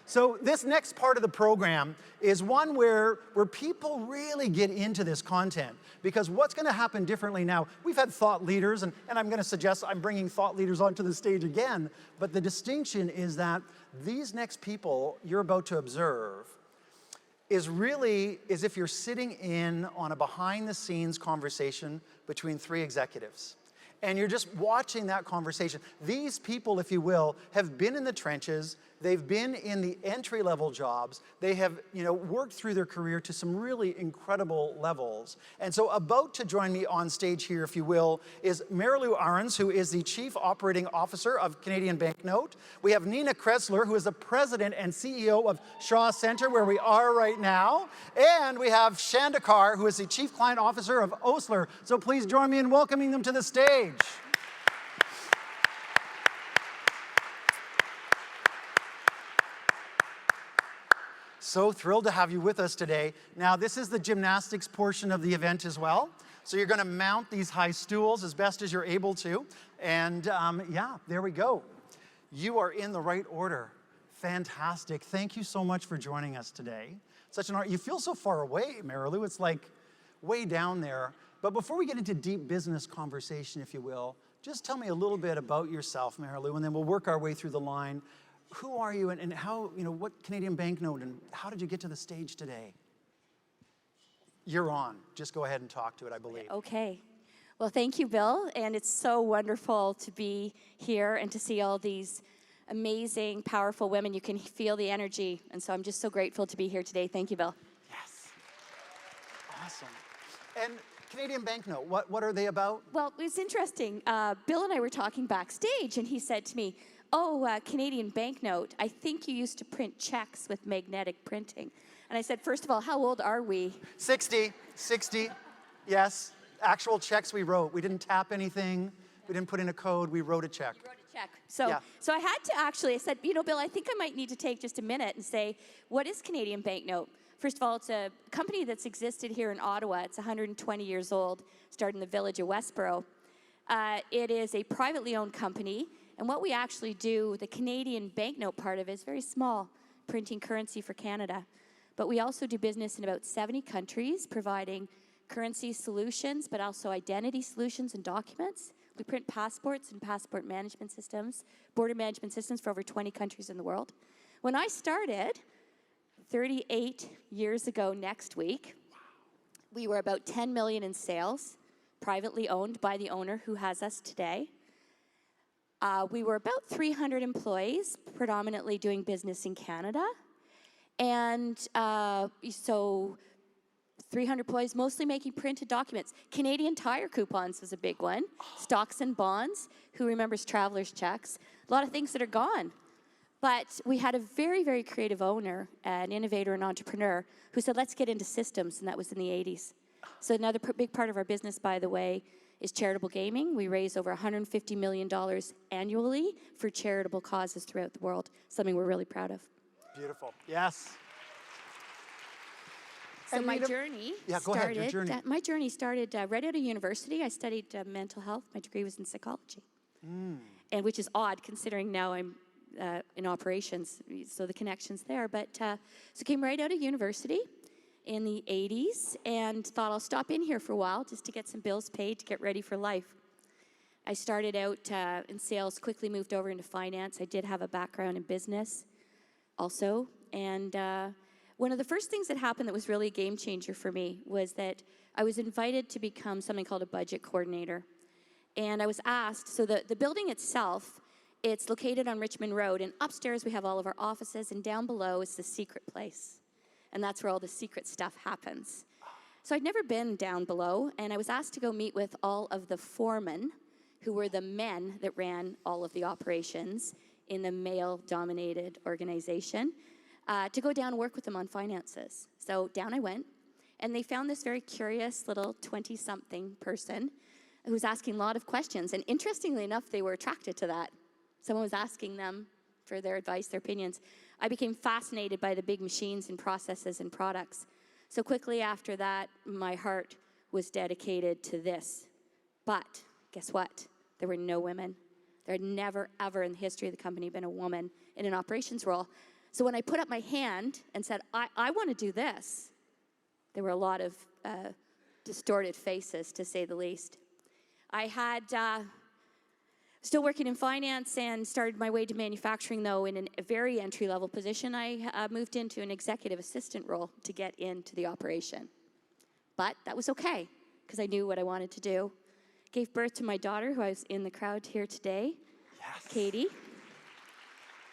So this next part of the program is one where people really get into this content, because what's going to happen differently now, we've had thought leaders, and I'm going to suggest I'm bringing thought leaders onto the stage again, but the distinction is that these next people you're about to observe is really as if you're sitting in on a behind-the-scenes conversation between three executives. And you're just watching that conversation. These people, if you will, have been in the trenches. They've been in the entry-level jobs. They have, worked through their career to some really incredible levels. And so about to join me on stage here, if you will, is Marilou Arends, who is the Chief Operating Officer of Canadian Banknote. We have Nina Kressler, who is the President and CEO of Shaw Centre, where we are right now. And we have Chanda Carr, who is the Chief Client Officer of Osler. So please join me in welcoming them to the stage. So thrilled to have you with us today. Now, this is the gymnastics portion of the event as well. So you're going to mount these high stools as best as you're able to. And yeah, there we go. You are in the right order. Fantastic. Thank you so much for joining us today. Such an honor. You feel so far away, Marilou. It's like way down there. But before we get into deep business conversation, if you will, just tell me a little bit about yourself, Marilou, and then we'll work our way through the line. Who are you, and how, what Canadian Banknote, and how did you get to the stage today? You're on. Just go ahead and talk to it, I believe. Okay. Well, thank you, Bill, and it's so wonderful to be here and to see all these amazing, powerful women. You can feel the energy, and so I'm just so grateful to be here today. Thank you, Bill. Yes. Awesome. And Canadian Banknote, what are they about? Well, it was interesting. Bill and I were talking backstage, and he said to me, Canadian Banknote, I think you used to print checks with magnetic printing. And I said, first of all, how old are we? 60, yes. Actual checks we wrote. We didn't tap anything. We didn't put in a code. We wrote a check. You wrote a check. So I had to I said, Bill, I think I might need to take just a minute and say, what is Canadian Banknote? First of all, it's a company that's existed here in Ottawa. It's 120 years old, started in the village of Westboro. It is a privately owned company. And what we actually do, the Canadian banknote part of it is very small, printing currency for Canada. But we also do business in about 70 countries, providing currency solutions, but also identity solutions and documents. We print passports and passport management systems, border management systems for over 20 countries in the world. When I started 38 years ago next week, we were about 10 million in sales, privately owned by the owner who has us today. We were about 300 employees, predominantly doing business in Canada. And so 300 employees, mostly making printed documents. Canadian Tire coupons was a big one. Stocks and bonds. Who remembers traveler's checks? A lot of things that are gone. But we had a very, very creative owner, an innovator and entrepreneur, who said, let's get into systems, and that was in the 80s. So another big part of our business, by the way, is charitable gaming. We raise over $150 million annually for charitable causes throughout the world, something we're really proud of. Beautiful. Yes. So my journey started right out of university. I studied mental health. My degree was in psychology, and which is odd considering now I'm in operations, so the connection's there. But so came right out of university in the 80s and thought I'll stop in here for a while just to get some bills paid to get ready for life. I started out in sales, quickly moved over into finance. I did have a background in business also. And one of the first things that happened that was really a game changer for me was that I was invited to become something called a budget coordinator. And I was asked, so the building itself, it's located on Richmond Road, and upstairs we have all of our offices, and down below is the secret place. And that's where all the secret stuff happens. So I'd never been down below, and I was asked to go meet with all of the foremen, who were the men that ran all of the operations in the male-dominated organization, to go down and work with them on finances. So down I went, and they found this very curious little 20-something person who was asking a lot of questions. And interestingly enough, they were attracted to that. Someone was asking them for their advice, their opinions. I became fascinated by the big machines and processes and products. So quickly after that, my heart was dedicated to this. But guess what? There were no women. There had never, ever in the history of the company been a woman in an operations role. So when I put up my hand and said, I want to do this, there were a lot of distorted faces, to say the least. I had still working in finance and started my way to manufacturing, though, in a very entry-level position. I moved into an executive assistant role to get into the operation. But that was okay, because I knew what I wanted to do. Gave birth to my daughter, who I was in the crowd here today, yes. Katie.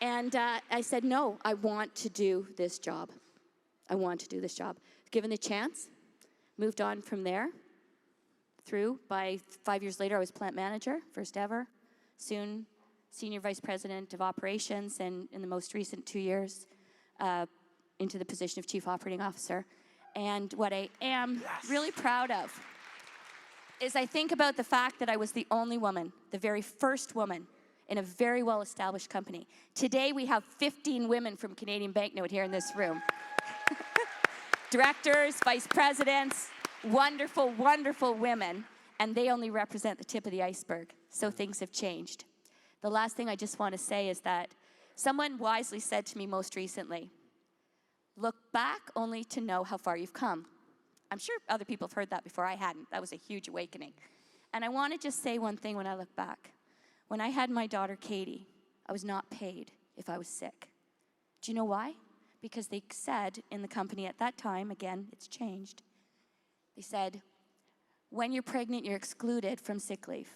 And I said, no, I want to do this job. I want to do this job. Given the chance, moved on from there. By 5 years later, I was plant manager, first ever. Soon, senior vice president of operations, and in the most recent 2 years, into the position of chief operating officer. And what I am really proud of is I think about the fact that I was the only woman, the very first woman, in a very well-established company. Today, we have 15 women from Canadian Banknote here in this room. Directors, vice presidents, wonderful, wonderful women, and they only represent the tip of the iceberg. So things have changed. The last thing I just want to say is that someone wisely said to me most recently, look back only to know how far you've come. I'm sure other people have heard that before. I hadn't. That was a huge awakening. And I want to just say one thing when I look back. When I had my daughter, Katie, I was not paid if I was sick. Do you know why? Because they said in the company at that time, again, it's changed, they said, when you're pregnant, you're excluded from sick leave,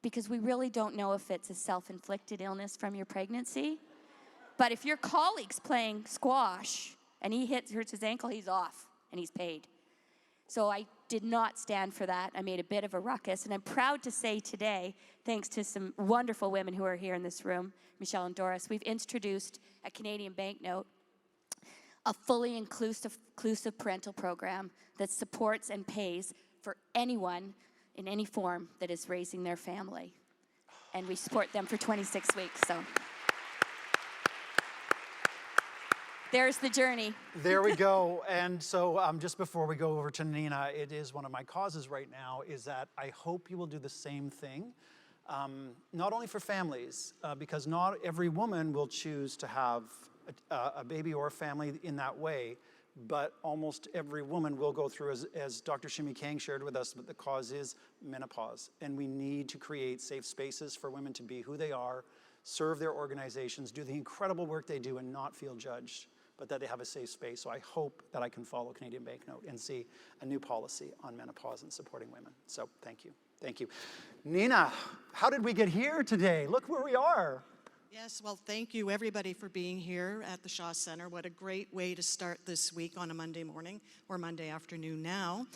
because we really don't know if it's a self-inflicted illness from your pregnancy. But if your colleague's playing squash and he hurts his ankle, he's off and he's paid. So I did not stand for that. I made a bit of a ruckus, and I'm proud to say today, thanks to some wonderful women who are here in this room, Michelle and Doris, we've introduced at Canadian Banknote a fully inclusive parental program that supports and pays for anyone in any form that is raising their family. And we support them for 26 weeks, so. There's the journey. There we go. And so just before we go over to Nina, it is one of my causes right now is that I hope you will do the same thing, not only for families, because not every woman will choose to have a baby or a family in that way, but almost every woman will go through, as Dr. Shimi Kang shared with us, but the cause is menopause. And we need to create safe spaces for women to be who they are, serve their organizations, do the incredible work they do and not feel judged, but that they have a safe space. So I hope that I can follow Canadian Banknote and see a new policy on menopause and supporting women. So thank you. Thank you. Nina, how did we get here today? Look where we are. Yes, well, thank you, everybody, for being here at the Shaw Center. What a great way to start this week on a Monday morning, or Monday afternoon now.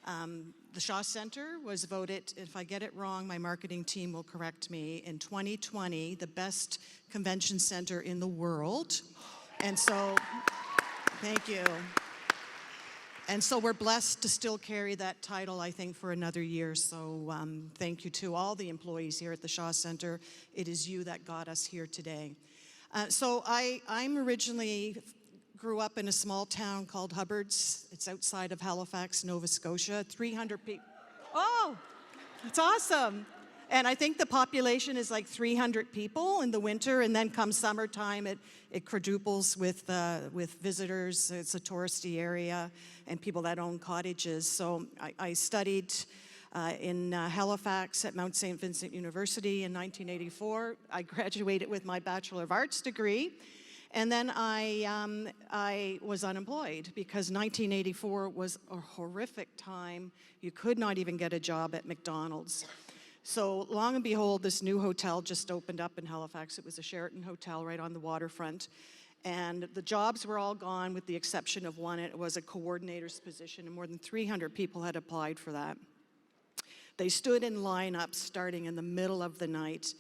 The Shaw Center was voted, if I get it wrong, my marketing team will correct me, in 2020, the best convention center in the world. And so, thank you. And so we're blessed to still carry that title, I think, for another year. So thank you to all the employees here at the Shaw Center. It is you that got us here today. So I'm originally grew up in a small town called Hubbards. It's outside of Halifax, Nova Scotia. 300 people. Oh, that's awesome. And I think the population is like 300 people in the winter, and then come summertime, it quadruples with visitors. It's a touristy area, and people that own cottages. So I studied in Halifax at Mount St. Vincent University in 1984. I graduated with my Bachelor of Arts degree, and then I was unemployed because 1984 was a horrific time. You could not even get a job at McDonald's. So long and behold, this new hotel just opened up in Halifax. It was a Sheraton hotel right on the waterfront. And the jobs were all gone with the exception of one. It was a coordinator's position, and more than 300 people had applied for that. They stood in lineups starting in the middle of the night.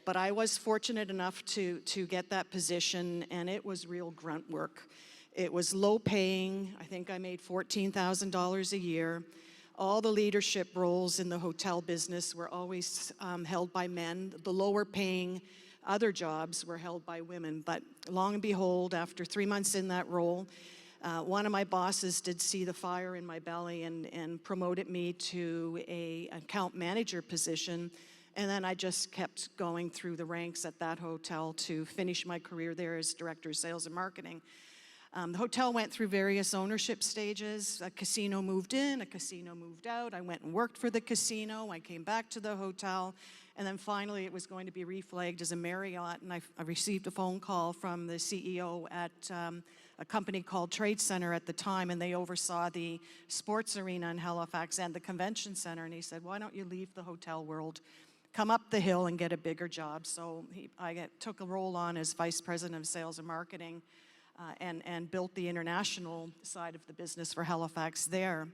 But I was fortunate enough to get that position, and it was real grunt work. It was low paying. I think I made $14,000 a year. All the leadership roles in the hotel business were always held by men. The lower paying other jobs were held by women. But long and behold, after 3 months in that role, one of my bosses did see the fire in my belly and promoted me to an account manager position And then I just kept going through the ranks at that hotel to finish my career there as Director of Sales and Marketing. The hotel went through various ownership stages. A casino moved in, a casino moved out. I went and worked for the casino. I came back to the hotel. And then finally, it was going to be reflagged as a Marriott. And I received a phone call from the CEO at a company called Trade Center at the time, and they oversaw the sports arena in Halifax and the convention center. And he said, why don't you leave the hotel world, come up the hill and get a bigger job? So I took a role on as Vice President of Sales and Marketing and built the international side of the business for Halifax there.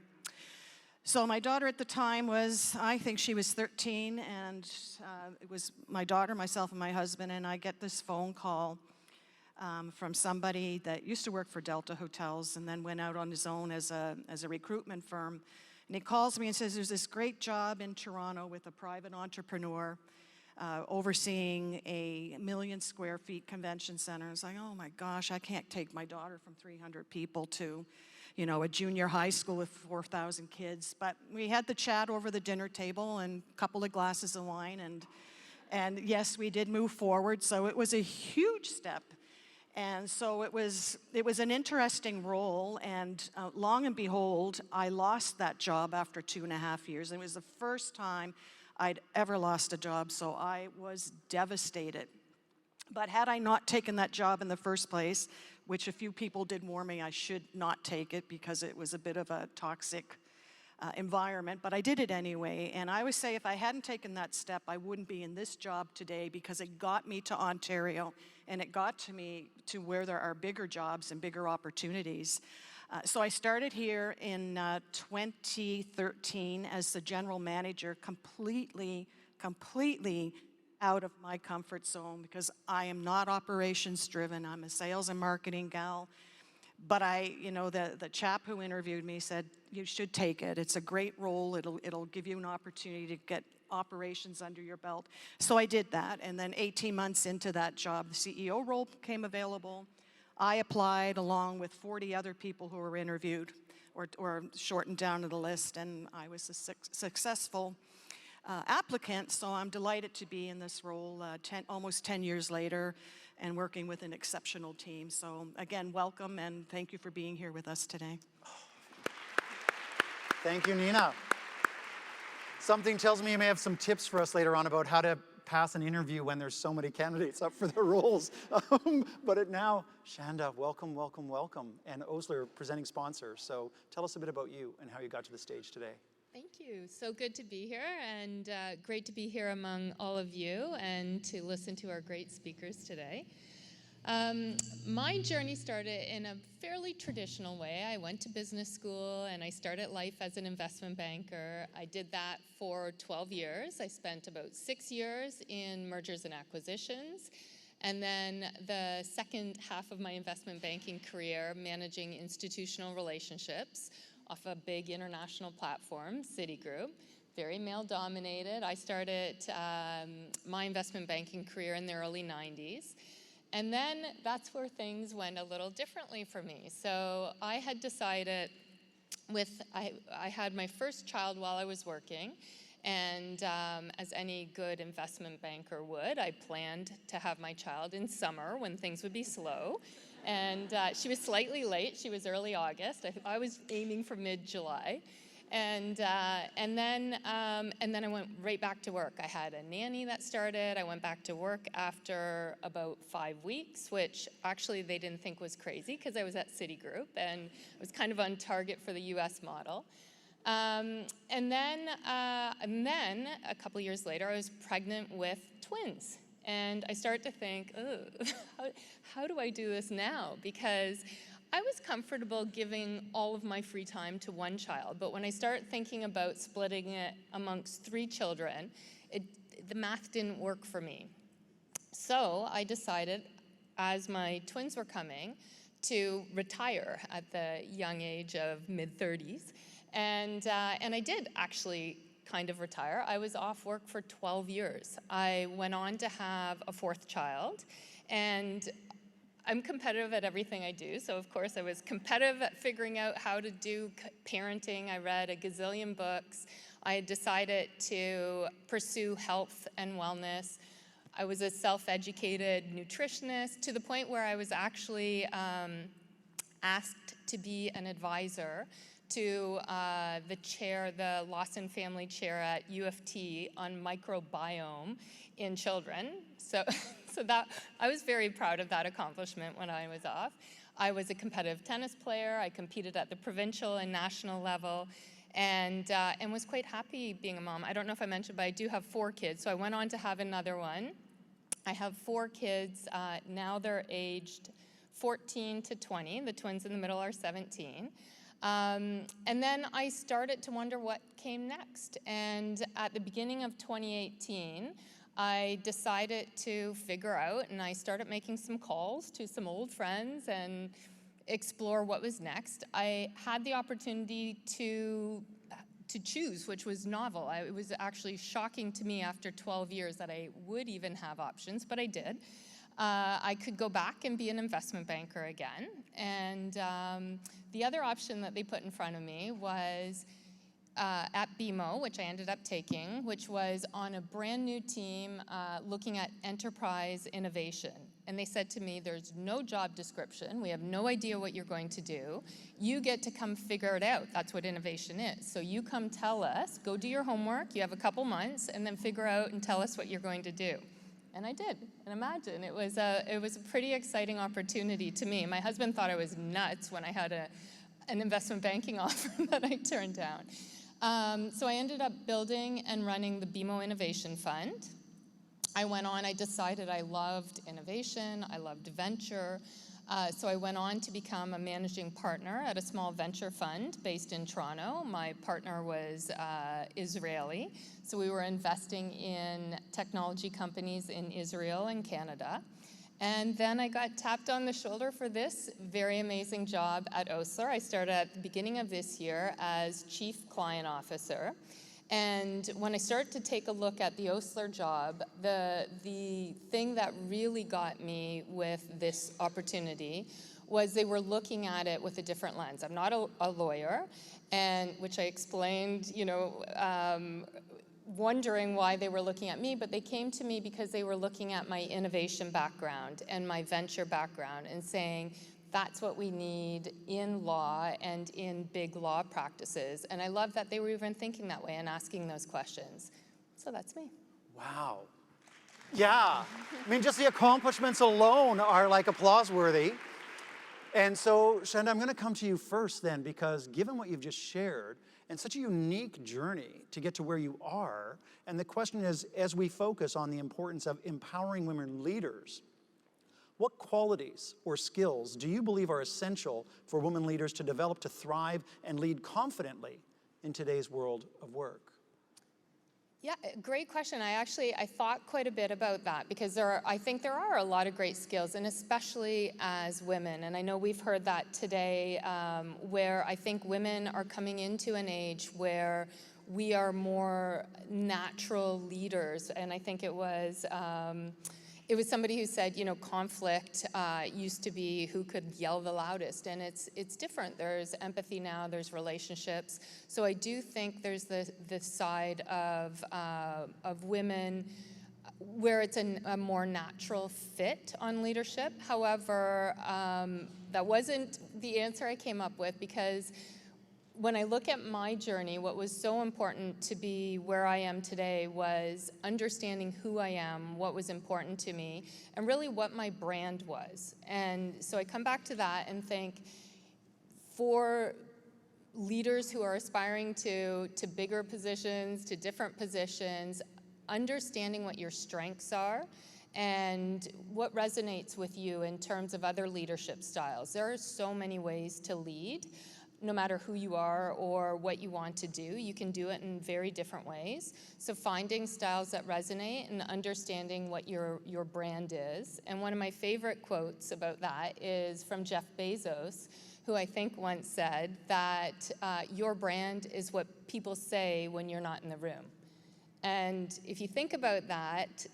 So my daughter at the time was, I think she was 13, and it was my daughter, myself, and my husband, and I get this phone call from somebody that used to work for Delta Hotels and then went out on his own as a recruitment firm. And he calls me and says, there's this great job in Toronto with a private entrepreneur overseeing a 1 million square feet convention center. I was like, oh my gosh, I can't take my daughter from 300 people to, you know, a junior high school with 4,000 kids. But we had the chat over the dinner table and a couple of glasses of wine, and yes, we did move forward. So it was a huge step. And so it was an interesting role, and long and behold, I lost that job after 2.5 years. And it was the first time I'd ever lost a job, so I was devastated. But had I not taken that job in the first place, which a few people did warn me I should not take it because it was a bit of a toxic environment, but I did it anyway. And I always say if I hadn't taken that step, I wouldn't be in this job today, because it got me to Ontario and it got to me to where there are bigger jobs and bigger opportunities. So I started here in 2013 as the general manager, completely out of my comfort zone, because I am not operations driven. I'm a sales and marketing gal. But the chap who interviewed me said, you should take it. It's a great role. It'll give you an opportunity to get operations under your belt. So I did that, and then 18 months into that job, the CEO role became available. I applied along with 40 other people who were interviewed or shortened down to the list, and I was a successful applicant, so I'm delighted to be in this role almost 10 years later and working with an exceptional team. So again, welcome, and thank you for being here with us today. Thank you, Nina. Something tells me you may have some tips for us later on about how to pass an interview when there's so many candidates up for the roles. But now, Chanda, welcome, welcome, welcome. And Osler, presenting sponsor. So tell us a bit about you and how you got to the stage today. Thank you. So good to be here, and great to be here among all of you and to listen to our great speakers today. My journey started in a fairly traditional way. I went to business school and I started life as an investment banker. I did that for 12 years. I spent about 6 years in mergers and acquisitions, and then the second half of my investment banking career managing institutional relationships off a big international platform, Citigroup, very male-dominated. I started my investment banking career in the early 90s. And then that's where things went a little differently for me. So I had decided I had my first child while I was working, and as any good investment banker would, I planned to have my child in summer when things would be slow. And she was slightly late. She was early August. I was aiming for mid-July. And then I went right back to work. I had a nanny that started. I went back to work after about 5 weeks, which actually they didn't think was crazy because I was at Citigroup and I was kind of on target for the US model. And then a couple years later, I was pregnant with twins. And I started to think, oh, how do I do this now? Because I was comfortable giving all of my free time to one child, but when I started thinking about splitting it amongst 3 children, the math didn't work for me. So I decided, as my twins were coming, to retire at the young age of mid-30s. And I did actually kind of retire. I was off work for 12 years. I went on to have a 4th child, and I'm competitive at everything I do. So of course I was competitive at figuring out how to do parenting. I read a gazillion books I had decided to pursue health and wellness. I was a self-educated nutritionist to the point where I was actually asked to be an advisor to the chair, the Lawson Family Chair at U of T on microbiome in children. So, that I was very proud of that accomplishment when I was off. I was a competitive tennis player. I competed at the provincial and national level, and was quite happy being a mom. I don't know if I mentioned, but I do have 4 kids, so I went on to have another one. I have 4 kids. Now they're aged 14 to 20. The twins in the middle are 17. And then I started to wonder what came next. And at the beginning of 2018, I decided to figure out, and I started making some calls to some old friends and explore what was next. I had the opportunity to choose, which was novel. It was actually shocking to me after 12 years that I would even have options, but I did. I could go back and be an investment banker again. And the other option that they put in front of me was at BMO, which I ended up taking, which was on a brand new team looking at enterprise innovation. And they said to me, there's no job description. We have no idea what you're going to do. You get to come figure it out. That's what innovation is. So you come tell us, go do your homework. You have a couple months, and then figure out and tell us what you're going to do. And I did. And imagine, it was a pretty exciting opportunity to me. My husband thought I was nuts when I had an investment banking offer that I turned down. So I ended up building and running the BMO Innovation Fund. I went on, I decided I loved innovation, I loved venture. So I went on to become a managing partner at a small venture fund based in Toronto. My partner was Israeli, so we were investing in technology companies in Israel and Canada. And then I got tapped on the shoulder for this very amazing job at Osler. I started at the beginning of this year as Chief Client Officer. And when I started to take a look at the Osler job, the thing that really got me with this opportunity was they were looking at it with a different lens. I'm not a lawyer, and which I explained, wondering why they were looking at me, but they came to me because they were looking at my innovation background and my venture background and saying, that's what we need in law and in big law practices. And I love that they were even thinking that way and asking those questions. So that's me. Wow. Yeah. I mean, just the accomplishments alone are like applause-worthy. And so, Chanda, I'm going to come to you first then, because given what you've just shared, and such a unique journey to get to where you are, and the question is, as we focus on the importance of empowering women leaders, what qualities or skills do you believe are essential for women leaders to develop to thrive and lead confidently in today's world of work? Yeah, great question. I thought quite a bit about that because I think there are a lot of great skills, and especially as women. And I know we've heard that today, where I think women are coming into an age where we are more natural leaders. And I think it was somebody who said, conflict used to be who could yell the loudest, and it's different. There's empathy now, there's relationships. So I do think there's this side of women where it's a more natural fit on leadership. However, that wasn't the answer I came up with, because when I look at my journey, what was so important to be where I am today was understanding who I am, what was important to me, and really what my brand was. And so I come back to that and think, for leaders who are aspiring to bigger positions, to different positions, understanding what your strengths are and what resonates with you in terms of other leadership styles. There are so many ways to lead. No matter who you are or what you want to do, you can do it in very different ways. So finding styles that resonate and understanding what your brand is. And one of my favorite quotes about that is from Jeff Bezos, who I think once said that your brand is what people say when you're not in the room. And if you think about that,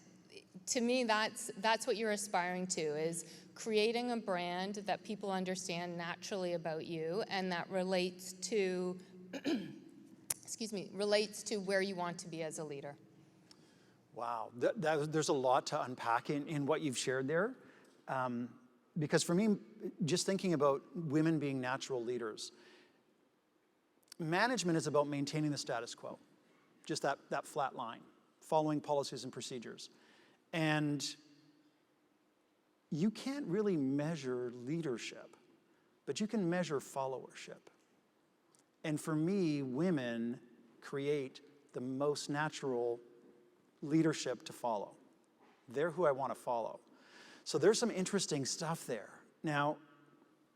to me, that's what you're aspiring to, is creating a brand that people understand naturally about you and that relates to relates to where you want to be as a leader. Wow, there's a lot to unpack in what you've shared there. Because for me, just thinking about women being natural leaders, management is about maintaining the status quo, just that flat line, following policies and procedures. And you can't really measure leadership, but you can measure followership. And for me, women create the most natural leadership to follow. They're who I want to follow. So there's some interesting stuff there. Now,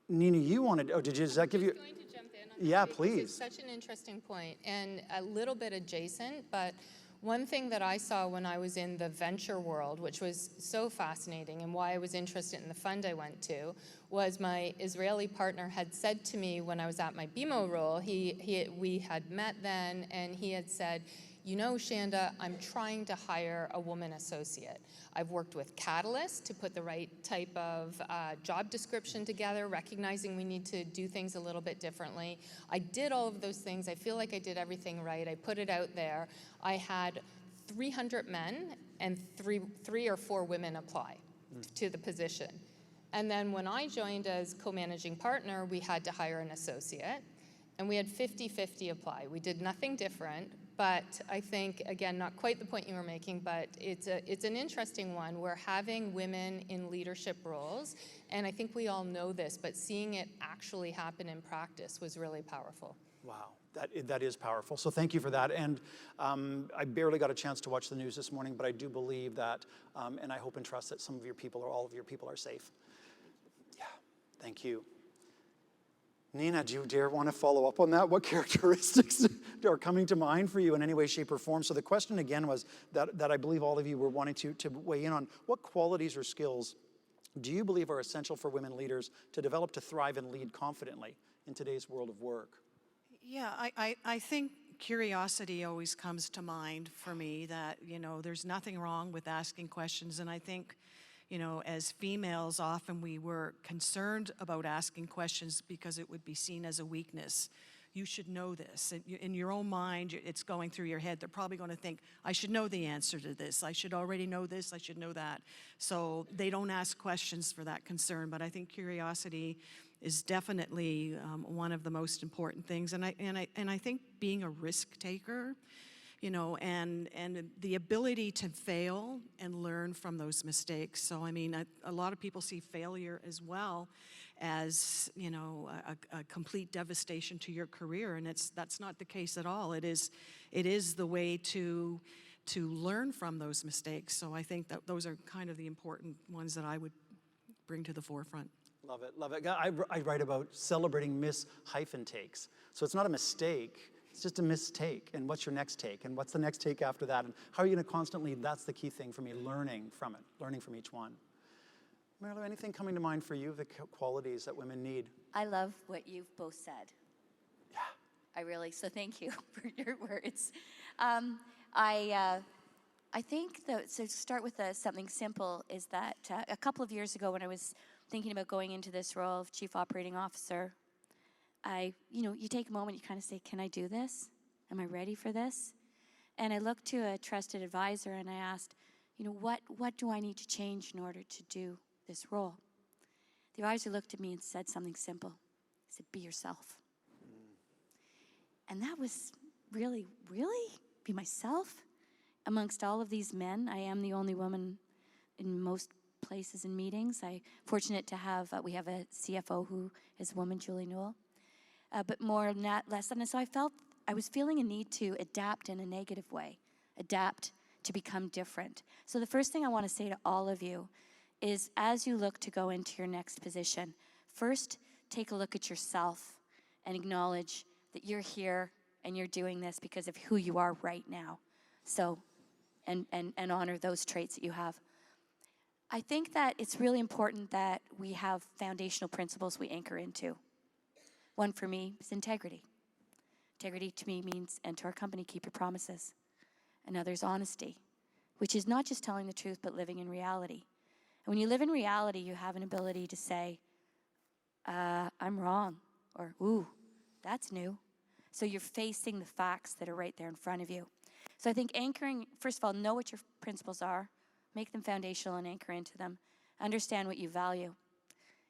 Nina, you wanted, does that give you? I'm going to jump in on that. Yeah, Because please. it's such an interesting point and a little bit adjacent, but one thing that I saw when I was in the venture world, which was so fascinating and why I was interested in the fund I went to, was my Israeli partner had said to me when I was at my BMO role, we had met then, and he had said, you know, Chanda, I'm trying to hire a woman associate. I've worked with Catalyst to put the right type of job description together, recognizing we need to do things a little bit differently. I did all of those things. I feel like I did everything right. I put it out there. I had 300 men and three or four women apply to the position. And then when I joined as co-managing partner, we had to hire an associate, and we had 50-50 apply. We did nothing different. But I think, again, not quite the point you were making, but it's an interesting one. We're having women in leadership roles, and I think we all know this, but seeing it actually happen in practice was really powerful. Wow, that is powerful. So thank you for that. And I barely got a chance to watch the news this morning, but I do believe that, and I hope and trust that some of your people or all of your people are safe. Yeah, thank you. Nina, do you dare want to follow up on that? What characteristics are coming to mind for you in any way, shape, or form? So the question again was that I believe all of you were wanting to weigh in on. What qualities or skills do you believe are essential for women leaders to develop to thrive and lead confidently in today's world of work? Yeah, I think curiosity always comes to mind for me, that, you know, there's nothing wrong with asking questions. And I think, you know, as females, often we were concerned about asking questions because it would be seen as a weakness. You should know this. In your own mind, it's going through your head. They're probably going to think, I should know the answer to this. I should already know this. I should know that. So they don't ask questions for that concern. But I think curiosity is definitely one of the most important things. And I think being a risk taker, you know, and the ability to fail and learn from those mistakes. So, I mean, a lot of people see failure as well as, you know, a complete devastation to your career, and that's not the case at all. It is the way to learn from those mistakes. So I think that those are kind of the important ones that I would bring to the forefront. Love it, love it. I write about celebrating miss-takes. So it's not a mistake. It's just a mistake. And what's your next take? And what's the next take after that? And how are you going to constantly, that's the key thing for me, learning from it, learning from each one. Marilou, anything coming to mind for you, the qualities that women need? I love what you've both said. Yeah. I really, so thank you for your words. I think, so to start with something simple, is that a couple of years ago when I was thinking about going into this role of Chief Operating Officer, you take a moment, you kind of say, can I do this? Am I ready for this? And I looked to a trusted advisor and I asked, what do I need to change in order to do this role? The advisor looked at me and said something simple. He said, be yourself. And that was really be myself. Amongst all of these men, I am the only woman in most places and meetings. I'm fortunate to have, we have a CFO who is a woman, Julie Newell. But more than that, less than that. So I was feeling a need to adapt in a negative way, adapt to become different. So the first thing I want to say to all of you is, as you look to go into your next position, first take a look at yourself and acknowledge that you're here and you're doing this because of who you are right now. So, and honor those traits that you have. I think that it's really important that we have foundational principles we anchor into. One for me is integrity. Integrity to me means, and to our company, keep your promises. Another is honesty, which is not just telling the truth, but living in reality. And when you live in reality, you have an ability to say, I'm wrong, or, ooh, that's new. So you're facing the facts that are right there in front of you. So I think anchoring, first of all, know what your principles are, make them foundational and anchor into them. Understand what you value.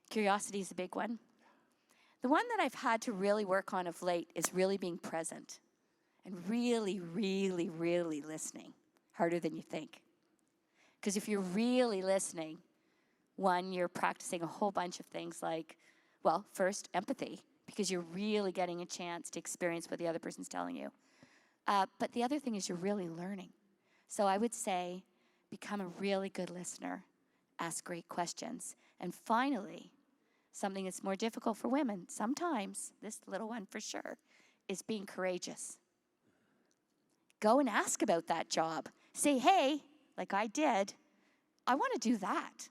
Curiosity is a big one. The one that I've had to really work on of late is really being present and really, really, really listening, harder than you think. Because if you're really listening, one, you're practicing a whole bunch of things like, well, first, empathy, because you're really getting a chance to experience what the other person's telling you. But the other thing is you're really learning. So I would say become a really good listener, ask great questions. And finally, something that's more difficult for women, sometimes, this little one for sure, is being courageous. Go and ask about that job. Say, hey, like I did, I want to do that.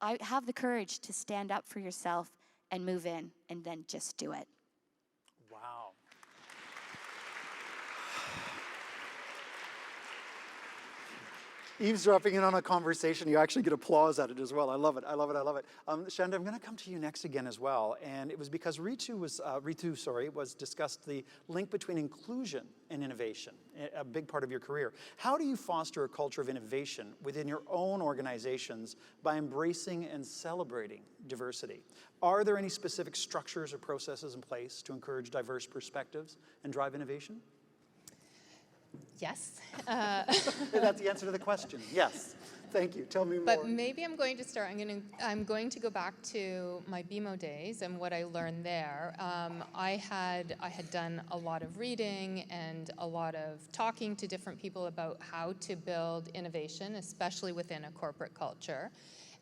I have the courage to stand up for yourself and move in and then just do it. Wow. Eavesdropping in on a conversation, you actually get applause at it as well. I love it, I love it, I love it. Chanda, I'm going to come to you next again as well, and it was because Ritu was discussed the link between inclusion and innovation, a big part of your career. How do you foster a culture of innovation within your own organizations by embracing and celebrating diversity? Are there any specific structures or processes in place to encourage diverse perspectives and drive innovation? Yes. That's the answer to the question. Yes. Thank you. Tell me more. But maybe I'm going to start. I'm going to go back to my BMO days and what I learned there. I had done a lot of reading and a lot of talking to different people about how to build innovation, especially within a corporate culture.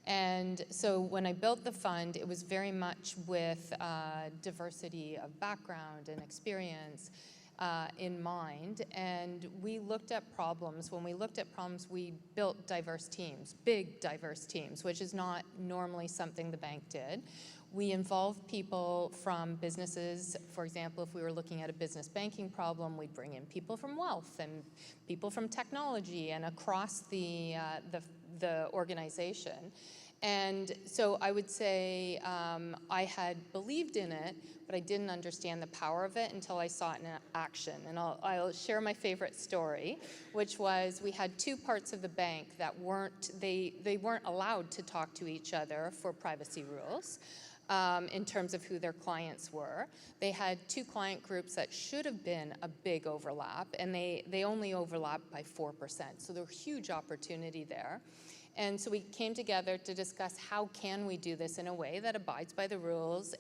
And so when I built the fund, it was very much with diversity of background and experience in mind, and we looked at problems. When we looked at problems, we built diverse teams, big diverse teams, which is not normally something the bank did. We involved people from businesses. For example, if we were looking at a business banking problem, we'd bring in people from wealth and people from technology and across the organization. And so I would say I had believed in it, but I didn't understand the power of it until I saw it in action. And I'll share my favorite story, which was we had two parts of the bank that they weren't allowed to talk to each other for privacy rules. In terms of who their clients were. They had two client groups that should have been a big overlap, and they only overlapped by 4%. So there was huge opportunity there. And so we came together to discuss how can we do this in a way that abides by the rules,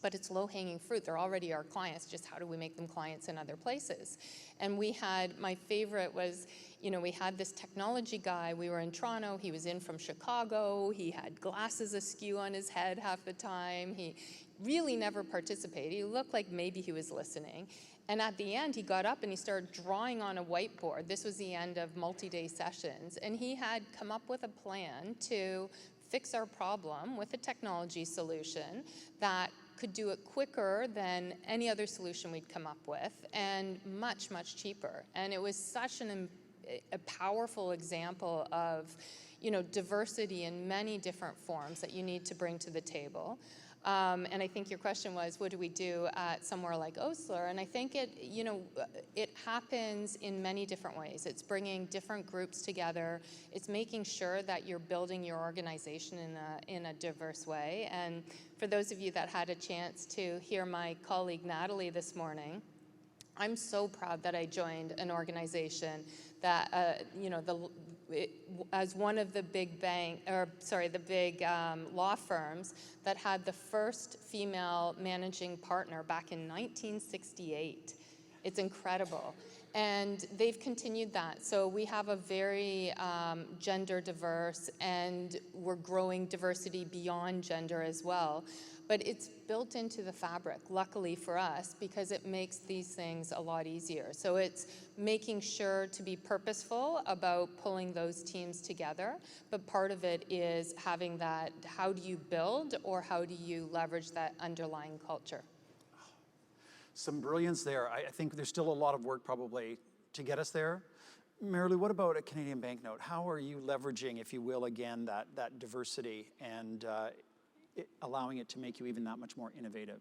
but it's low-hanging fruit. They're already our clients, just how do we make them clients in other places? And we had, my favorite was, we had this technology guy. We were in Toronto. He was in from Chicago. He had glasses askew on his head half the time. He really never participated. He looked like maybe he was listening. And at the end, he got up and he started drawing on a whiteboard. This was the end of multi-day sessions. And he had come up with a plan to fix our problem with a technology solution that could do it quicker than any other solution we'd come up with and much, much cheaper. And it was such a powerful example of, diversity in many different forms that you need to bring to the table. And I think your question was, what do we do at somewhere like Osler? And I think it happens in many different ways. It's bringing different groups together. It's making sure that you're building your organization in a diverse way. And for those of you that had a chance to hear my colleague Natalie this morning, I'm so proud that I joined an organization that, as one of the big law firms that had the first female managing partner back in 1968. It's incredible. And they've continued that. So we have a very gender diverse, and we're growing diversity beyond gender as well. But it's built into the fabric, luckily for us, because it makes these things a lot easier. So it's making sure to be purposeful about pulling those teams together, but part of it is having that, how do you build or how do you leverage that underlying culture? Some brilliance there. I think there's still a lot of work probably to get us there. Marilou, what about a Canadian banknote? How are you leveraging, if you will, again, that diversity and allowing it to make you even that much more innovative?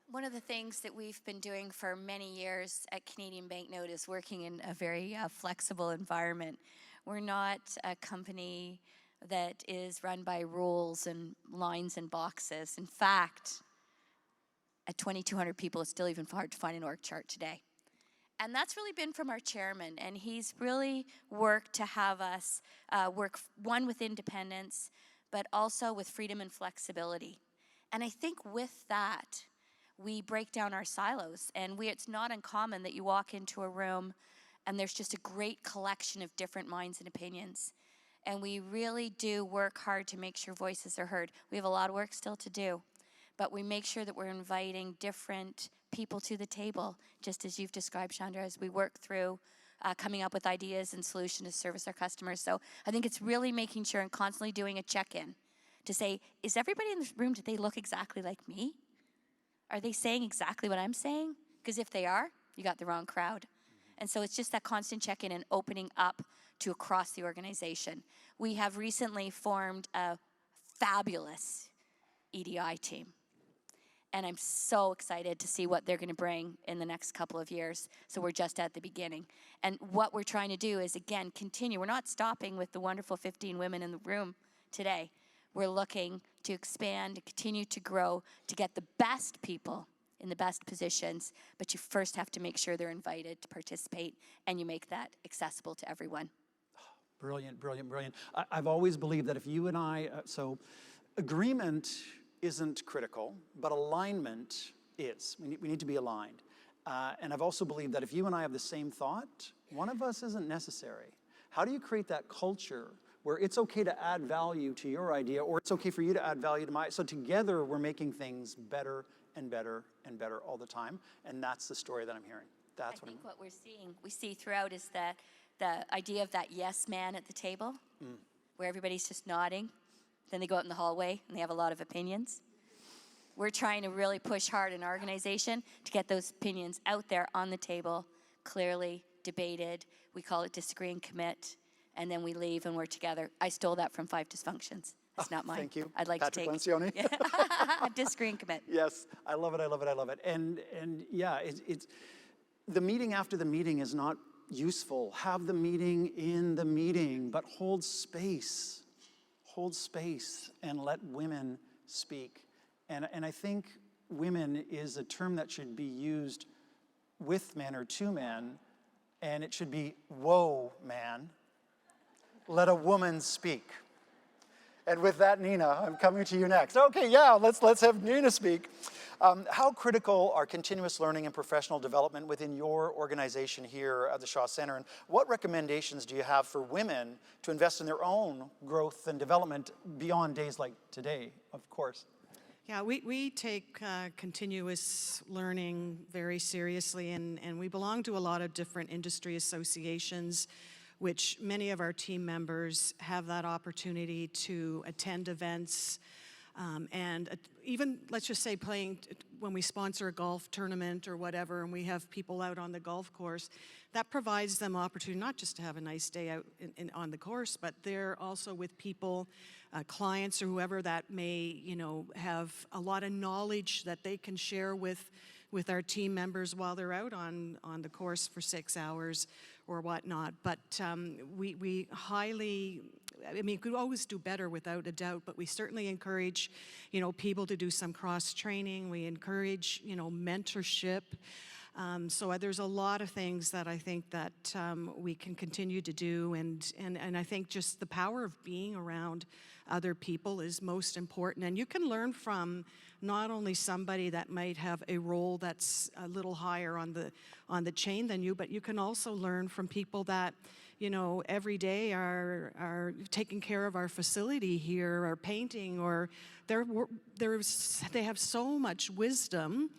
One of the things that we've been doing for many years at Canadian Banknote is working in a very flexible environment. We're not a company that is run by rules and lines and boxes. In fact, at 2,200 people, it's still even hard to find an org chart today. And that's really been from our chairman, and he's really worked to have us work, one, with independence, but also with freedom and flexibility. And I think with that, we break down our silos, and it's not uncommon that you walk into a room and there's just a great collection of different minds and opinions. And we really do work hard to make sure voices are heard. We have a lot of work still to do, but we make sure that we're inviting different people to the table, just as you've described, Chanda, as we work through coming up with ideas and solutions to service our customers. So I think it's really making sure and constantly doing a check-in to say, is everybody in this room, do they look exactly like me? Are they saying exactly what I'm saying? Because if they are, you got the wrong crowd. And so it's just that constant check-in and opening up to across the organization. We have recently formed a fabulous EDI team. And I'm so excited to see what they're going to bring in the next couple of years. So we're just at the beginning. And what we're trying to do is, again, continue. We're not stopping with the wonderful 15 women in the room today. We're looking to expand, to continue to grow, to get the best people in the best positions. But you first have to make sure they're invited to participate, and you make that accessible to everyone. Brilliant, brilliant, brilliant. I've always believed that if you and I, so agreement isn't critical, but alignment is. We need to be aligned. And I've also believed that if you and I have the same thought, one of us isn't necessary. How do you create that culture where it's okay to add value to your idea, or it's okay for you to add value to mine? So together we're making things better and better and better all the time. And that's the story that I'm hearing. I think what we see throughout is that the idea of that yes man at the table, where everybody's just nodding. Then they go out in the hallway and they have a lot of opinions. We're trying to really push hard in our organization to get those opinions out there on the table, clearly debated. We call it disagree and commit, and then we leave and we're together. I stole that from 5 Dysfunctions. It's not mine. Thank you. I'd like Patrick to take Lencioni. disagree and commit. Yes, I love it, I love it, I love it. And yeah, it's the meeting after the meeting is not useful. Have the meeting in the meeting, but hold space. Hold space and let women speak. And I think women is a term that should be used with men or to men, and it should be, whoa, man, let a woman speak. And with that, Nina, I'm coming to you next. Okay, yeah, let's have Nina speak. How critical are continuous learning and professional development within your organization here at the Shaw Centre? And what recommendations do you have for women to invest in their own growth and development beyond days like today, of course? Yeah, we take continuous learning very seriously, and we belong to a lot of different industry associations, which many of our team members have that opportunity to attend events, and even, let's just say, playing when we sponsor a golf tournament or whatever, and we have people out on the golf course, that provides them opportunity not just to have a nice day out on the course, but they're also with people, clients or whoever that may, have a lot of knowledge that they can share with our team members while they're out on the course for 6 hours or whatnot. But we highly, we could always do better without a doubt, but we certainly encourage, people to do some cross-training. We encourage, mentorship. So there's a lot of things that I think that we can continue to do, and I think just the power of being around other people is most important. And you can learn from not only somebody that might have a role that's a little higher on the chain than you, but you can also learn from people that, every day are taking care of our facility here, or painting, or they have so much wisdom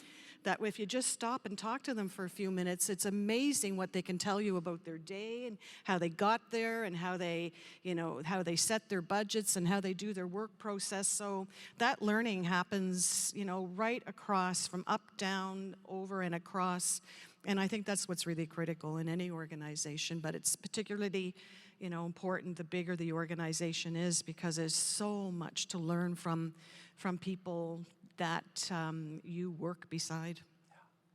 that if you just stop and talk to them for a few minutes, it's amazing what they can tell you about their day and how they got there and how they, how they set their budgets and how they do their work process. So that learning happens, right across, from up, down, over, and across. And I think that's what's really critical in any organization, but it's particularly, important the bigger the organization is, because there's so much to learn from people that you work beside.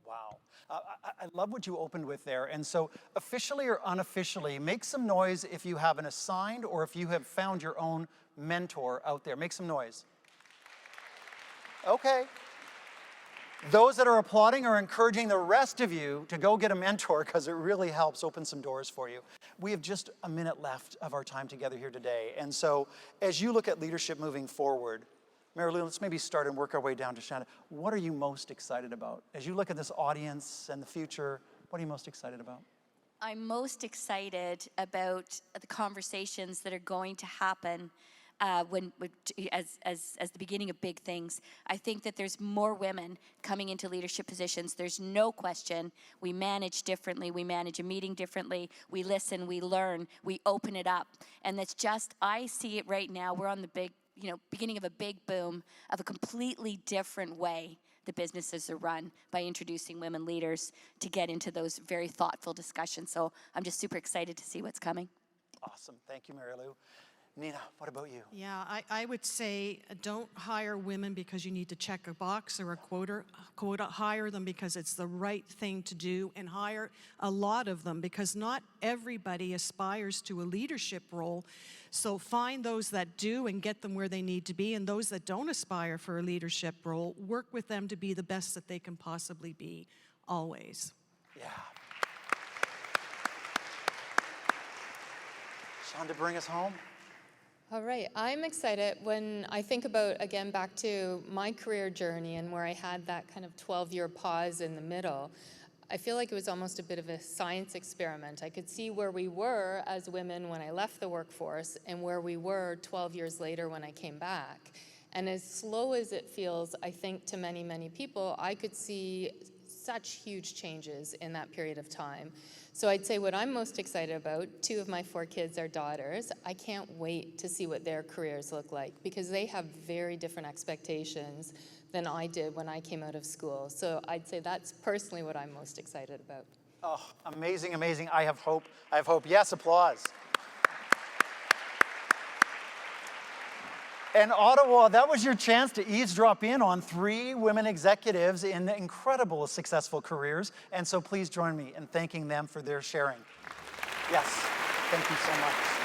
Wow. I love what you opened with there. And so officially or unofficially, make some noise if you have an assigned or if you have found your own mentor out there. Make some noise. Okay. Those that are applauding are encouraging the rest of you to go get a mentor because it really helps open some doors for you. We have just a minute left of our time together here today. And so as you look at leadership moving forward, Marilou, let's maybe start and work our way down to Chanda. What are you most excited about? As you look at this audience and the future, what are you most excited about? I'm most excited about the conversations that are going to happen as the beginning of big things. I think that there's more women coming into leadership positions. There's no question. We manage differently. We manage a meeting differently. We listen. We learn. We open it up. And that's just, I see it right now. We're on the beginning of a big boom of a completely different way the businesses are run by introducing women leaders to get into those very thoughtful discussions. So I'm just super excited to see what's coming. Awesome. Thank you, Marilou. Nina, what about you? Yeah, I would say don't hire women because you need to check a box or a quota. Hire them because it's the right thing to do, and hire a lot of them because not everybody aspires to a leadership role. So find those that do and get them where they need to be, and those that don't aspire for a leadership role, work with them to be the best that they can possibly be, always. Yeah. Chanda, bring us home. All right, I'm excited when I think about, again, back to my career journey and where I had that kind of 12-year pause in the middle. I feel like it was almost a bit of a science experiment. I could see where we were as women when I left the workforce and where we were 12 years later when I came back. And as slow as it feels, I think to many, many people, I could see such huge changes in that period of time. So I'd say what I'm most excited about, 2 of my 4 kids are daughters. I can't wait to see what their careers look like because they have very different expectations than I did when I came out of school. So I'd say that's personally what I'm most excited about. Oh, amazing, amazing. I have hope. I have hope. Yes, applause. And Ottawa, that was your chance to eavesdrop in on 3 women executives in incredible, successful careers. And so please join me in thanking them for their sharing. Yes, thank you so much.